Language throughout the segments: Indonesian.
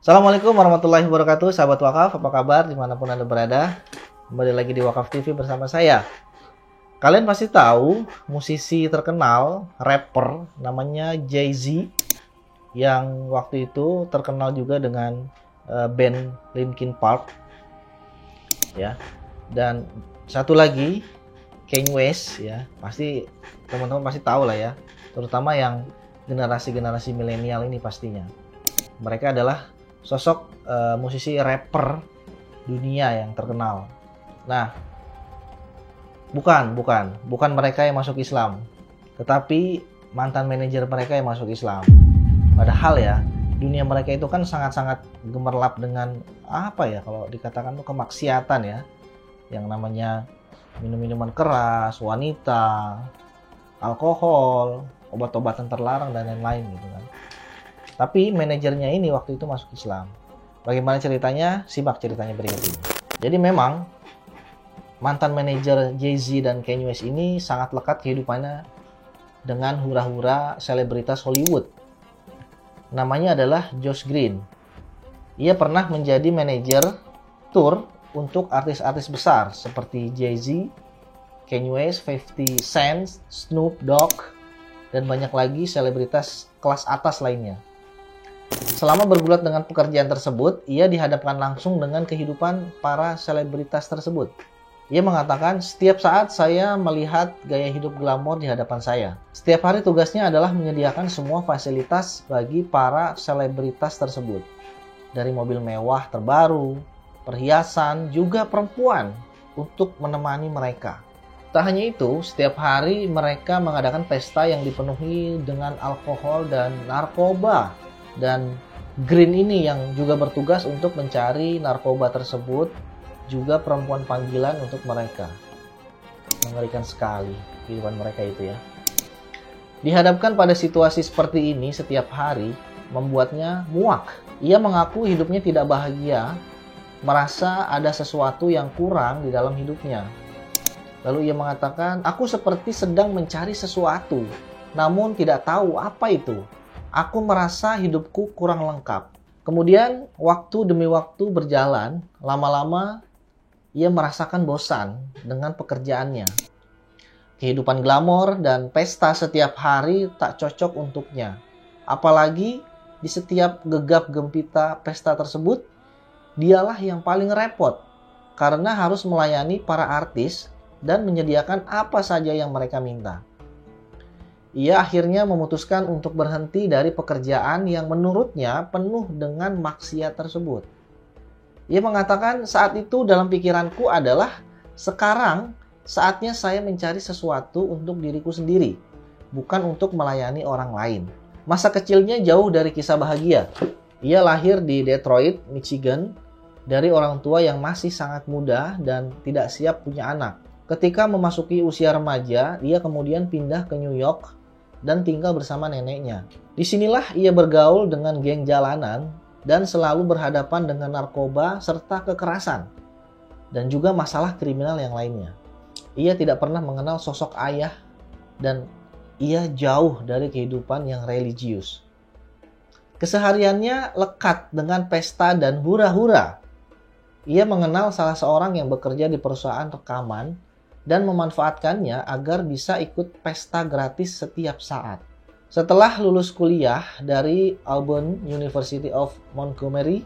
Assalamualaikum warahmatullahi wabarakatuh, sahabat wakaf, apa kabar dimanapun Anda berada. Kembali lagi di Wakaf TV bersama saya. Kalian pasti tahu musisi terkenal, rapper, namanya Jay-Z, yang waktu itu terkenal juga dengan band Linkin Park, ya. Dan satu lagi, Kanye West, ya. Pasti teman-teman pasti tahu lah ya, terutama yang generasi-generasi milenial ini pastinya. Mereka adalah sosok musisi rapper dunia yang terkenal. Nah, bukan mereka yang masuk Islam, tetapi mantan manajer mereka yang masuk Islam. Padahal ya, dunia mereka itu kan sangat-sangat gemerlap dengan apa ya, kalau dikatakan tuh kemaksiatan ya, yang namanya minum-minuman keras, wanita, alkohol, obat-obatan terlarang dan lain-lain gitu kan. Tapi manajernya ini waktu itu masuk Islam. Bagaimana ceritanya? Simak ceritanya berikut ini. Jadi memang mantan manajer Jay-Z dan Kanye West ini sangat lekat kehidupannya dengan hura-hura selebritas Hollywood. Namanya adalah Josh Green. Ia pernah menjadi manajer tour untuk artis-artis besar seperti Jay-Z, Kanye West, 50 Cent, Snoop Dogg, dan banyak lagi selebritas kelas atas lainnya. Selama bergulat dengan pekerjaan tersebut, ia dihadapkan langsung dengan kehidupan para selebritas tersebut. Ia mengatakan, setiap saat saya melihat gaya hidup glamor di hadapan saya. Setiap hari tugasnya adalah menyediakan semua fasilitas bagi para selebritas tersebut. Dari mobil mewah terbaru, perhiasan, juga perempuan untuk menemani mereka. Tak hanya itu, setiap hari mereka mengadakan pesta yang dipenuhi dengan alkohol dan narkoba. Dan Green ini yang juga bertugas untuk mencari narkoba tersebut, juga perempuan panggilan untuk mereka. Mengerikan sekali kehidupan mereka itu ya. Dihadapkan pada situasi seperti ini setiap hari, membuatnya muak. Ia mengaku hidupnya tidak bahagia, merasa ada sesuatu yang kurang di dalam hidupnya. Lalu ia mengatakan, aku seperti sedang mencari sesuatu, namun tidak tahu apa itu. Aku merasa hidupku kurang lengkap. Kemudian waktu demi waktu berjalan, lama-lama ia merasakan bosan dengan pekerjaannya. Kehidupan glamor dan pesta setiap hari tak cocok untuknya. Apalagi di setiap gegap gempita pesta tersebut, dialah yang paling repot karena harus melayani para artis dan menyediakan apa saja yang mereka minta. Ia akhirnya memutuskan untuk berhenti dari pekerjaan yang menurutnya penuh dengan maksiat tersebut. Ia mengatakan, saat itu dalam pikiranku adalah, sekarang saatnya saya mencari sesuatu untuk diriku sendiri, bukan untuk melayani orang lain. Masa kecilnya jauh dari kisah bahagia. Ia lahir di Detroit, Michigan, dari orang tua yang masih sangat muda dan tidak siap punya anak. Ketika memasuki usia remaja, ia kemudian pindah ke New York dan tinggal bersama neneknya. Disinilah ia bergaul dengan geng jalanan dan selalu berhadapan dengan narkoba serta kekerasan dan juga masalah kriminal yang lainnya. Ia tidak pernah mengenal sosok ayah dan ia jauh dari kehidupan yang religius. Kesehariannya lekat dengan pesta dan hura-hura. Ia mengenal salah seorang yang bekerja di perusahaan rekaman dan memanfaatkannya agar bisa ikut pesta gratis setiap saat. Setelah lulus kuliah dari Auburn University of Montgomery,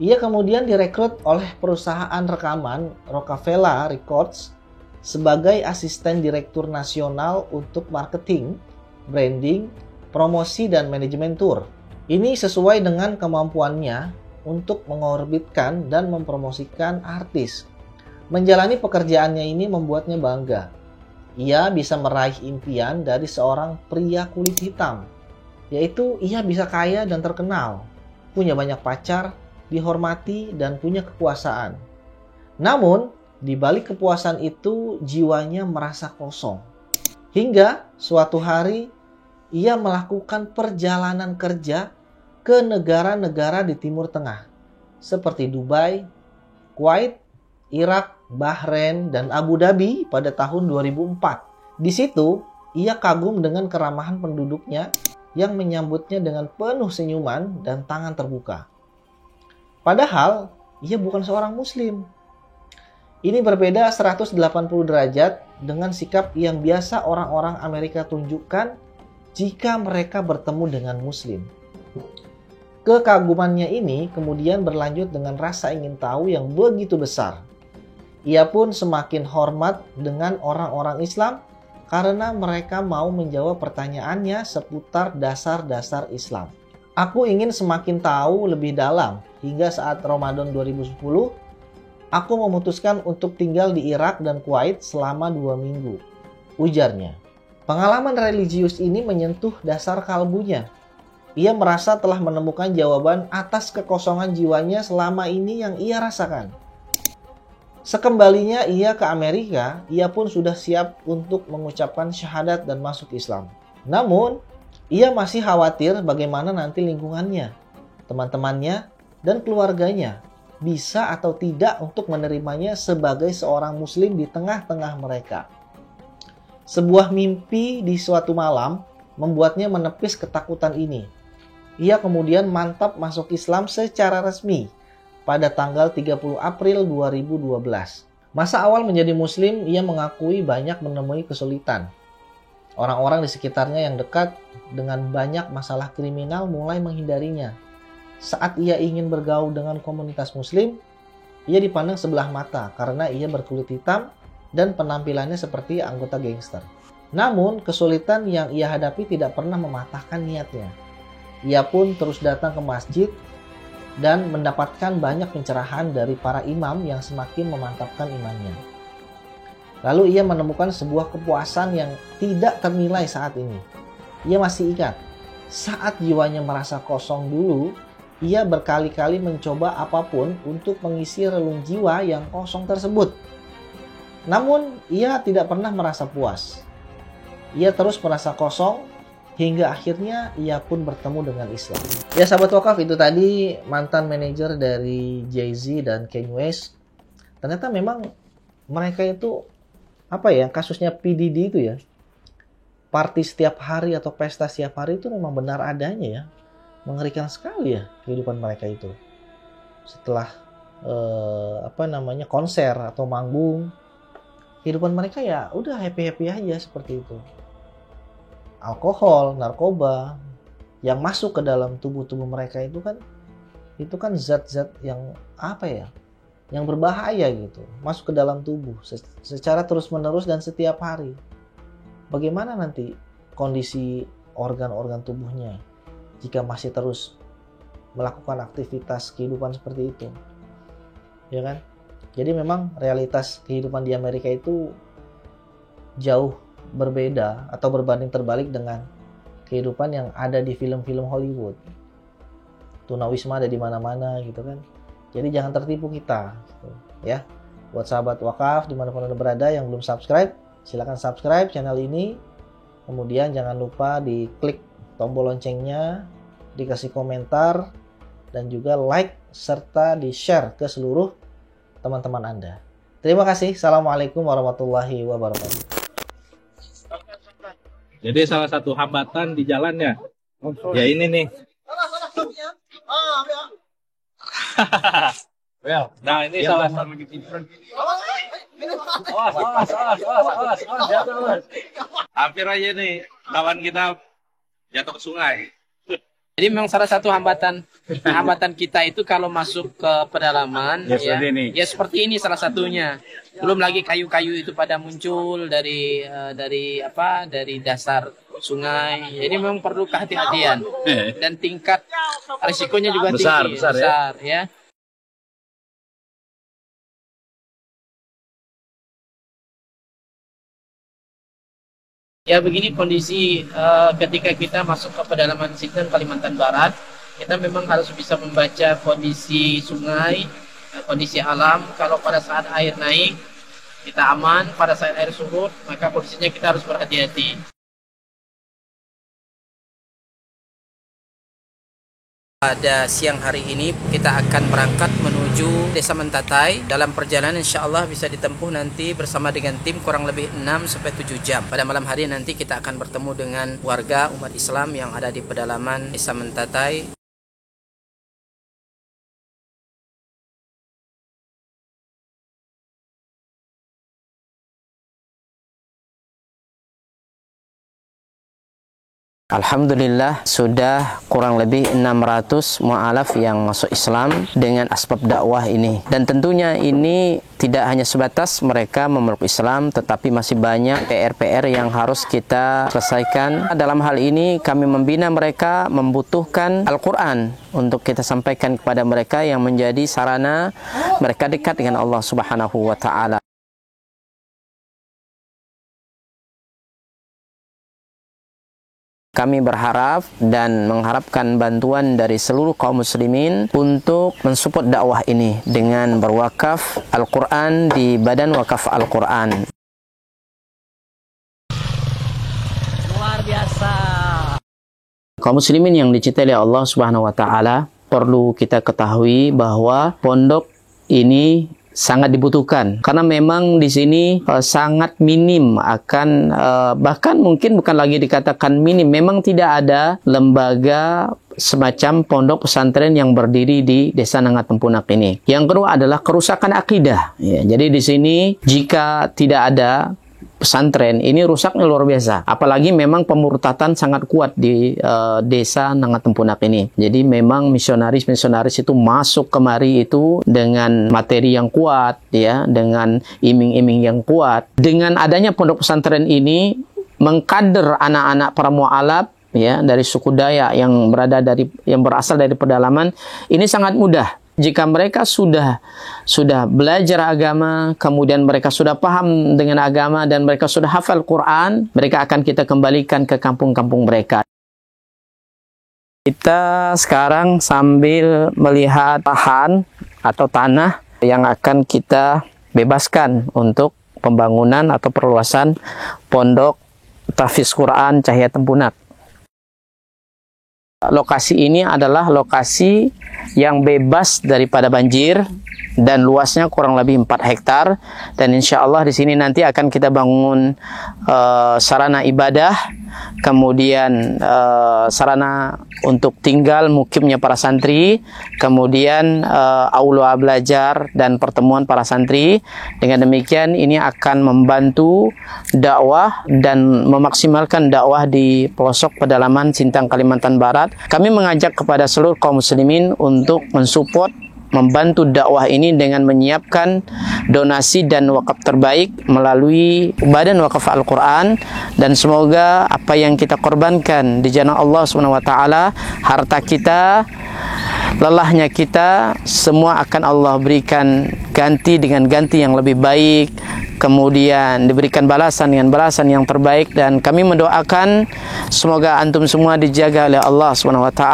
ia kemudian direkrut oleh perusahaan rekaman Roc-A-Fella Records sebagai asisten direktur nasional untuk marketing, branding, promosi, dan manajemen tour. Ini sesuai dengan kemampuannya untuk mengorbitkan dan mempromosikan artis. Menjalani pekerjaannya ini membuatnya bangga. Ia bisa meraih impian dari seorang pria kulit hitam, yaitu ia bisa kaya dan terkenal, punya banyak pacar, dihormati, dan punya kekuasaan. Namun, di balik kepuasan itu, jiwanya merasa kosong. Hingga suatu hari, ia melakukan perjalanan kerja ke negara-negara di Timur Tengah, seperti Dubai, Kuwait, Irak, Bahrain, dan Abu Dhabi pada tahun 2004. Di situ, ia kagum dengan keramahan penduduknya yang menyambutnya dengan penuh senyuman dan tangan terbuka. Padahal ia bukan seorang muslim. Ini berbeda 180 derajat dengan sikap yang biasa orang-orang Amerika tunjukkan jika mereka bertemu dengan muslim. Kekagumannya ini kemudian berlanjut dengan rasa ingin tahu yang begitu besar. Ia pun semakin hormat dengan orang-orang Islam karena mereka mau menjawab pertanyaannya seputar dasar-dasar Islam. Aku ingin semakin tahu lebih dalam hingga saat Ramadan 2010, aku memutuskan untuk tinggal di Irak dan Kuwait selama 2 minggu. Ujarnya, pengalaman religius ini menyentuh dasar kalbunya. Ia merasa telah menemukan jawaban atas kekosongan jiwanya selama ini yang ia rasakan. Sekembalinya ia ke Amerika, ia pun sudah siap untuk mengucapkan syahadat dan masuk Islam. Namun, ia masih khawatir bagaimana nanti lingkungannya, teman-temannya, dan keluarganya bisa atau tidak untuk menerimanya sebagai seorang muslim di tengah-tengah mereka. Sebuah mimpi di suatu malam membuatnya menepis ketakutan ini. Ia kemudian mantap masuk Islam secara resmi pada tanggal 30 April 2012. Masa awal menjadi muslim, ia mengakui banyak menemui kesulitan. Orang-orang di sekitarnya yang dekat dengan banyak masalah kriminal mulai menghindarinya. Saat ia ingin bergaul dengan komunitas muslim, ia dipandang sebelah mata karena ia berkulit hitam dan penampilannya seperti anggota gangster. Namun, kesulitan yang ia hadapi tidak pernah mematahkan niatnya. Ia pun terus datang ke masjid dan mendapatkan banyak pencerahan dari para imam yang semakin memantapkan imannya. Lalu ia menemukan sebuah kepuasan yang tidak ternilai saat ini. Ia masih ingat, saat jiwanya merasa kosong dulu, ia berkali-kali mencoba apapun untuk mengisi relung jiwa yang kosong tersebut. Namun, ia tidak pernah merasa puas. Ia terus merasa kosong hingga akhirnya ia pun bertemu dengan Islam. Ya sahabat wakaf, itu tadi mantan manajer dari Jay-Z dan Kanye West. Ternyata memang mereka itu kasusnya P. Diddy itu ya. Party setiap hari atau pesta setiap hari itu memang benar adanya ya. Mengerikan sekali ya kehidupan mereka itu. Setelah konser atau manggung, kehidupan mereka ya udah happy-happy aja seperti itu. Alkohol, narkoba yang masuk ke dalam tubuh-tubuh mereka itu kan zat-zat yang yang berbahaya gitu, masuk ke dalam tubuh secara terus-menerus dan setiap hari. Bagaimana nanti kondisi organ-organ tubuhnya jika masih terus melakukan aktivitas kehidupan seperti itu, ya kan? Jadi memang realitas kehidupan di Amerika itu jauh berbeda atau berbanding terbalik dengan kehidupan yang ada di film-film Hollywood. Tunawisma ada di mana-mana gitu kan. Jadi jangan tertipu kita gitu, ya. Buat sahabat wakaf dimanapun Anda berada yang belum subscribe, silakan subscribe channel ini. Kemudian jangan lupa diklik tombol loncengnya, dikasih komentar, dan juga like serta di-share ke seluruh teman-teman Anda. Terima kasih. Assalamualaikum warahmatullahi wabarakatuh. Jadi salah satu hambatan di jalannya, ya ini nih. Nah ini salah satu. Hampir aja nih kawan kita jatuh ke sungai. Jadi memang salah satu hambatan kita itu kalau masuk ke pedalaman ya seperti ini salah satunya. Belum lagi kayu-kayu itu pada muncul dari dasar sungai. Jadi memang perlu kehati-hatian dan tingkat risikonya juga besar ya. Ya begini kondisi ketika kita masuk ke pedalaman Sinten, Kalimantan Barat, kita memang harus bisa membaca kondisi sungai, kondisi alam. Kalau pada saat air naik, kita aman. Pada saat air surut, maka posisinya kita harus berhati-hati. Pada siang hari ini kita akan berangkat menuju Desa Mentatai. Dalam perjalanan insya Allah bisa ditempuh nanti bersama dengan tim kurang lebih 6-7 jam. Pada malam hari nanti kita akan bertemu dengan warga umat Islam yang ada di pedalaman Desa Mentatai. Alhamdulillah sudah kurang lebih 600 mu'alaf yang masuk Islam dengan asbab dakwah ini. Dan tentunya ini tidak hanya sebatas mereka memeluk Islam, tetapi masih banyak PR-PR yang harus kita selesaikan. Dalam hal ini kami membina mereka membutuhkan Al-Quran untuk kita sampaikan kepada mereka yang menjadi sarana mereka dekat dengan Allah Subhanahu wa Ta'ala. Kami berharap dan mengharapkan bantuan dari seluruh kaum muslimin untuk mensupport dakwah ini dengan berwakaf Al-Quran di Badan Wakaf Al-Quran. Luar biasa. Kaum muslimin yang dicintai oleh Allah Subhanahu wa Ta'ala, perlu kita ketahui bahwa pondok ini sangat dibutuhkan karena memang di sini sangat minim akan bahkan mungkin bukan lagi dikatakan minim, memang tidak ada lembaga semacam pondok pesantren yang berdiri di Desa Nangat Tempunak ini. Yang kedua adalah kerusakan akidah. Ya, jadi di sini jika tidak ada pesantren ini rusaknya luar biasa. Apalagi memang pemurtatan sangat kuat di Desa Nangat Tempunak ini. Jadi memang misionaris-misionaris itu masuk kemari itu dengan materi yang kuat, ya, dengan iming-iming yang kuat. Dengan adanya pondok pesantren ini mengkader anak-anak para mu'alaf, ya, dari suku Dayak yang berasal dari pedalaman ini sangat mudah. Jika mereka sudah belajar agama, kemudian mereka sudah paham dengan agama dan mereka sudah hafal Quran, mereka akan kita kembalikan ke kampung-kampung mereka. Kita sekarang sambil melihat lahan atau tanah yang akan kita bebaskan untuk pembangunan atau perluasan pondok tahfiz Quran Cahaya Tempunak. Lokasi ini adalah lokasi yang bebas daripada banjir dan luasnya kurang lebih 4 hektar, dan insya Allah di sini nanti akan kita bangun sarana ibadah, kemudian sarana untuk tinggal mukimnya para santri, kemudian aula belajar dan pertemuan para santri. Dengan demikian ini akan membantu dakwah dan memaksimalkan dakwah di pelosok pedalaman Sintang, Kalimantan Barat. Kami mengajak kepada seluruh kaum muslimin untuk mensupport, membantu dakwah ini dengan menyiapkan donasi dan wakaf terbaik melalui Badan Wakaf Al-Quran, dan semoga apa yang kita korbankan di jalan Allah SWT, harta kita, lelahnya kita, semua akan Allah berikan ganti dengan ganti yang lebih baik, kemudian diberikan balasan dengan balasan yang terbaik. Dan kami mendoakan semoga antum semua dijaga oleh Allah SWT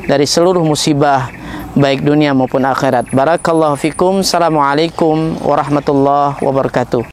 dari seluruh musibah baik dunia maupun akhirat. Barakallahu fikum. Assalamualaikum warahmatullahi wabarakatuh.